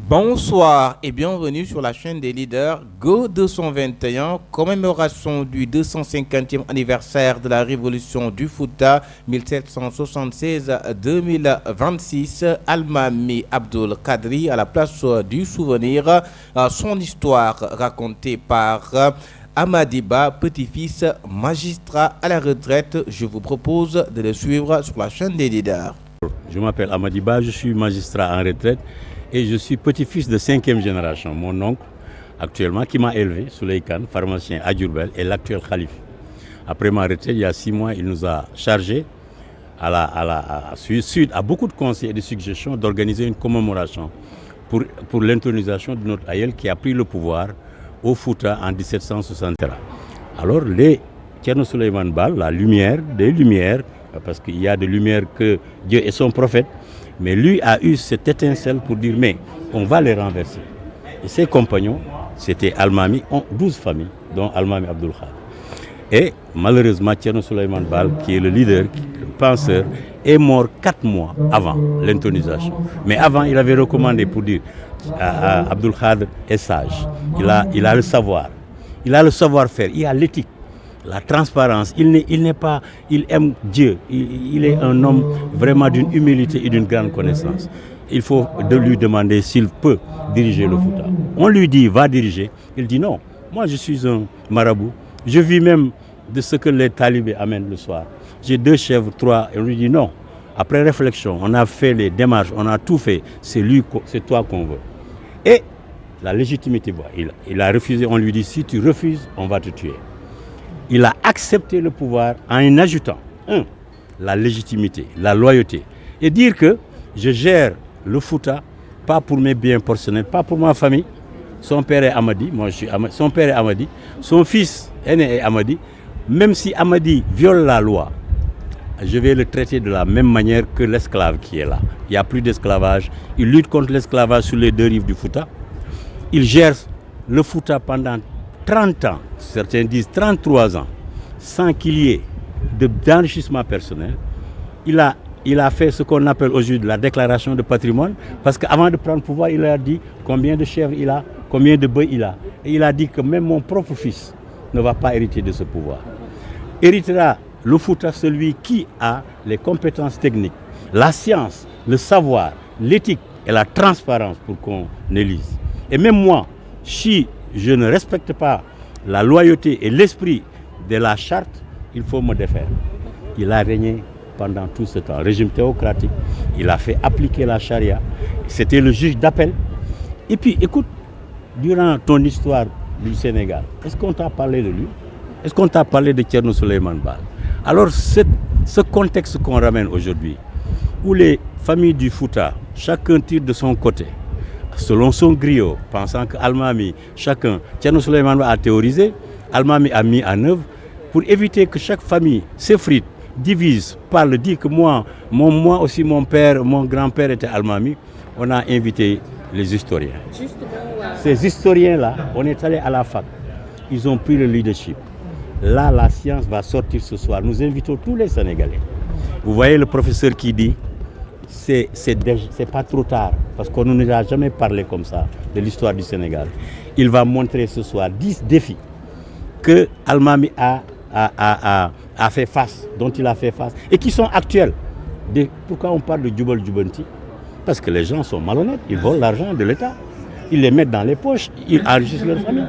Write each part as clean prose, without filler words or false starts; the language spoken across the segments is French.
Bonsoir et bienvenue sur la chaîne des leaders Go 221, commémoration du 250e anniversaire de la révolution du Fouta 1776-2026. Almami Abdul Kadri à la place du souvenir, son histoire racontée par Amadiba, petit-fils magistrat à la retraite. Je vous propose de le suivre sur la chaîne des leaders. Je m'appelle Amadiba, je suis magistrat en retraite et je suis petit-fils de 5e génération. Mon oncle, actuellement, qui m'a élevé, Souley Khan, pharmacien à Diourbel, est l'actuel calife. Après ma retraite, il y a 6 mois, il nous a chargé, suite à beaucoup de conseils et de suggestions, d'organiser une commémoration pour l'intronisation de notre aïeul qui a pris le pouvoir au Fouta en 1763. Alors, les Thierno Souleymane Baal, la lumière des lumières, parce qu'il y a des lumières que Dieu est son prophète, mais lui a eu cette étincelle pour dire mais on va les renverser. Et ses compagnons, c'était Almami, 12 familles, dont Almami Abdul Khadr. Et malheureusement, Thierno Souleymane Baal, qui est le leader, le penseur, est mort 4 mois avant l'intronisation. Mais avant, il avait recommandé pour dire Abdul Khadr est sage, il a le savoir, il a le savoir-faire, il a l'éthique, la transparence, il aime Dieu, il est un homme vraiment d'une humilité et d'une grande connaissance. Il faut lui demander s'il peut diriger le Fouta. On lui dit, va diriger. Il dit non, moi je suis un marabout, je vis même de ce que les talibés amènent le soir. J'ai 2 chèvres, 3, et on lui dit non. Après réflexion, on a fait les démarches, on a tout fait, c'est toi qu'on veut. Et la légitimité, il a refusé, on lui dit si tu refuses, on va te tuer. Il a accepté le pouvoir en ajoutant, la légitimité, la loyauté. Et dire que je gère le Fouta, pas pour mes biens personnels, pas pour ma famille. Son père est Amadi, moi je suis Amadi, son père est Amadi, son fils aîné est Amadi. Même si Amadi viole la loi, je vais le traiter de la même manière que l'esclave qui est là. Il n'y a plus d'esclavage. Il lutte contre l'esclavage sur les 2 rives du Fouta. Il gère le Fouta pendant 30 ans, certains disent 33 ans, sans qu'il y ait d'enrichissement personnel. Il a fait ce qu'on appelle aujourd'hui la déclaration de patrimoine, parce qu'avant de prendre le pouvoir, il a dit combien de chèvres il a, combien de bœufs il a. Et il a dit que même mon propre fils ne va pas hériter de ce pouvoir. Héritera le Fouta celui qui a les compétences techniques, la science, le savoir, l'éthique et la transparence pour qu'on élise. Et même moi, si je ne respecte pas la loyauté et l'esprit de la charte, il faut me défaire. Il a régné pendant tout ce temps, régime théocratique, il a fait appliquer la charia, c'était le juge d'appel. Et puis écoute, durant ton histoire du Sénégal, est-ce qu'on t'a parlé de lui? Est-ce qu'on t'a parlé de Thierno Souleymane Baal? Alors ce contexte qu'on ramène aujourd'hui, où les familles du Fouta, chacun tire de son côté, selon son griot, pensant que Almami, chacun, Thierno Souleymane a théorisé, Almami a mis en œuvre, pour éviter que chaque famille s'effrite, divise, parle, dit que moi aussi mon père, mon grand-père était Almami, on a invité les historiens. Ces historiens-là, on est allé à la fac, ils ont pris le leadership. Là, la science va sortir ce soir. Nous invitons tous les Sénégalais. Vous voyez le professeur qui dit c'est pas trop tard, parce qu'on ne nous a jamais parlé comme ça de l'histoire du Sénégal. Il va montrer ce soir 10 défis que Almami a fait face, dont il a fait face, et qui sont actuels. Pourquoi on parle de Djoubal Djoubanti? Parce que les gens sont malhonnêtes, ils volent l'argent de l'État, ils les mettent dans les poches, ils enrichissent leur famille.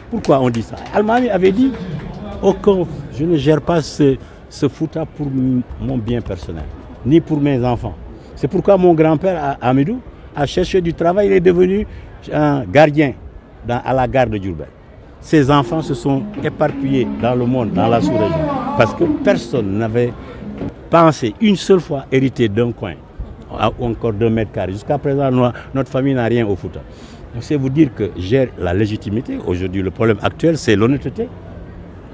Pourquoi on dit ça? Almami avait dit, je ne gère pas ce Fouta pour mon bien personnel, ni pour mes enfants. C'est pourquoi mon grand-père, Amidou, a cherché du travail. Il est devenu un gardien à la gare de Diourbel. Ses enfants se sont éparpillés dans le monde, dans la sous-région, parce que personne n'avait pensé une seule fois hériter d'un coin, encore d'1 mètre carré. Jusqu'à présent, notre famille n'a rien au Fouta. Donc c'est vous dire que j'ai la légitimité. Aujourd'hui, le problème actuel, c'est l'honnêteté,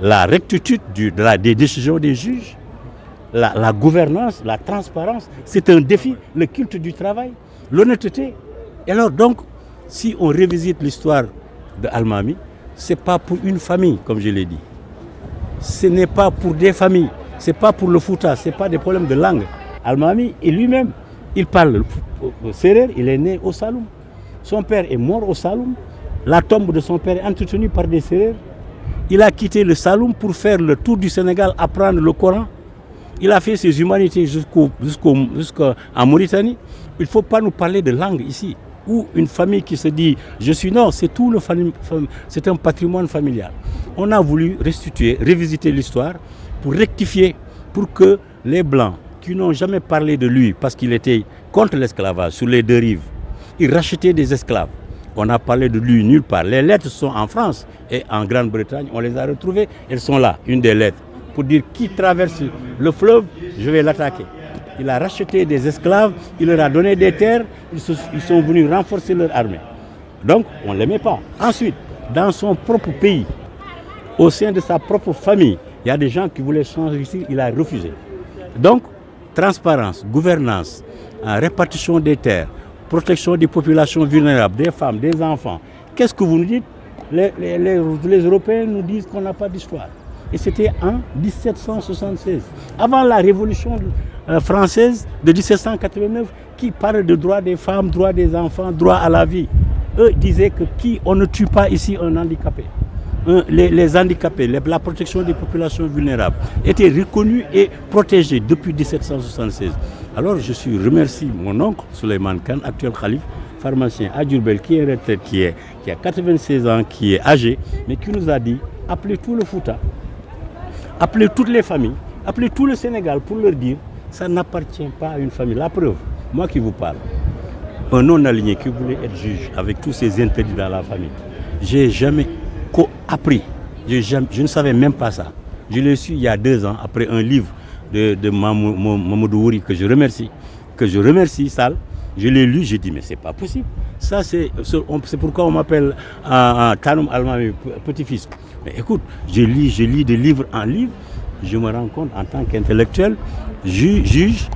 la rectitude des décisions des juges, la gouvernance, la transparence. C'est un défi, le culte du travail, l'honnêteté. Et alors donc, si on revisite l'histoire de Almami, ce n'est pas pour une famille, comme je l'ai dit. Ce n'est pas pour des familles. Ce n'est pas pour le Fouta, ce n'est pas des problèmes de langue. Almami, et lui-même, il parle Sérère, il est né au Saloum. Son père est mort au Saloum. La tombe de son père est entretenue par des Sérères. Il a quitté le Saloum pour faire le tour du Sénégal, apprendre le Coran. Il a fait ses humanités jusqu'en Mauritanie. Il ne faut pas nous parler de langue ici. Ou une famille qui se dit je suis non, c'est c'est un patrimoine familial. On a voulu restituer, revisiter l'histoire pour rectifier, pour que les Blancs qui n'ont jamais parlé de lui parce qu'il était contre l'esclavage sur les deux rives, ils rachetaient des esclaves. On a parlé de lui nulle part. Les lettres sont en France et en Grande-Bretagne, on les a retrouvées, elles sont là, une des lettres, pour dire qui traverse le fleuve, je vais l'attaquer. Il a racheté des esclaves, il leur a donné des terres, ils sont venus renforcer leur armée. Donc, on ne l'aimait pas. Ensuite, dans son propre pays, au sein de sa propre famille, il y a des gens qui voulaient changer ici, il a refusé. Donc, transparence, gouvernance, répartition des terres, protection des populations vulnérables, des femmes, des enfants. Qu'est-ce que vous nous dites? Les Européens nous disent qu'on n'a pas d'histoire. Et c'était en 1776, avant la Révolution française de 1789, qui parle de droit des femmes, droit des enfants, droit à la vie. Eux disaient que on ne tue pas ici un handicapé. Les handicapés, la protection des populations vulnérables étaient reconnus et protégés depuis 1776. Alors je remercie mon oncle Souleymane Kane, actuel calife, pharmacien à Diourbel, qui est retraité, qui a 96 ans, qui est âgé, mais qui nous a dit appelez tout le Fouta, appelez toutes les familles, appelez tout le Sénégal pour leur dire ça n'appartient pas à une famille. La preuve, moi qui vous parle, un non-aligné qui voulait être juge avec tous ces interdits dans la famille, j'ai jamais appris, je ne savais même pas ça. Je l'ai su il y a 2 ans après un livre de Mamadou Wouri que je remercie, Sall. Je l'ai lu, j'ai dit mais c'est pas possible. Ça c'est pourquoi on m'appelle Tanoum Almami, petit-fils. Mais écoute, je lis de livre en livre, je me rends compte en tant qu'intellectuel, juge,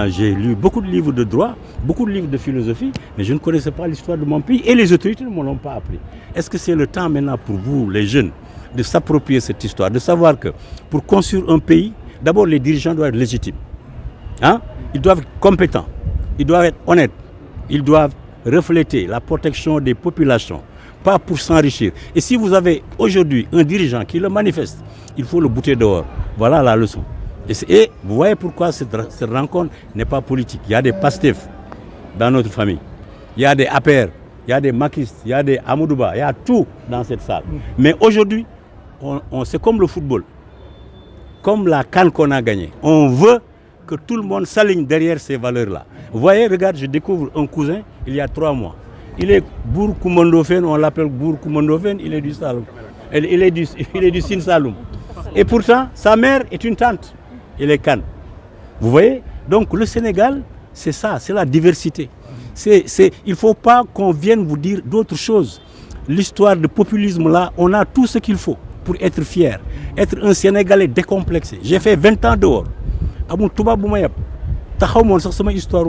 j'ai lu beaucoup de livres de droit, beaucoup de livres de philosophie, mais je ne connaissais pas l'histoire de mon pays et les autorités ne me l'ont pas appris. Est-ce que c'est le temps maintenant pour vous, les jeunes, de s'approprier cette histoire, de savoir que pour construire un pays, d'abord les dirigeants doivent être légitimes. Ils doivent être compétents, ils doivent être honnêtes, ils doivent refléter la protection des populations, pas pour s'enrichir. Et si vous avez aujourd'hui un dirigeant qui le manifeste, il faut le bouter dehors. Voilà la leçon. Et vous voyez pourquoi cette rencontre n'est pas politique. Il y a des Pastef dans notre famille. Il y a des APR, il y a des Makistes, il y a des Amoudouba, il y a tout dans cette salle. Mais aujourd'hui, c'est comme le football, comme la CAN qu'on a gagnée. On veut que tout le monde s'aligne derrière ces valeurs-là. Vous voyez, regarde, je découvre un cousin il y a 3 mois. Il est Bour Koumandofène, on l'appelle Bour Koumandofène, il est du Saloum. Il est du Sine Saloum. Et pourtant, sa mère est une tante. Il est CAN. Vous voyez? Donc le Sénégal, c'est ça, c'est la diversité. Il ne faut pas qu'on vienne vous dire d'autres choses. L'histoire de populisme là, on a tout ce qu'il faut pour être fier. Être un Sénégalais décomplexé. J'ai fait 20 ans dehors. Abou Touba Boumayab. Taxaw mon sax sama histoire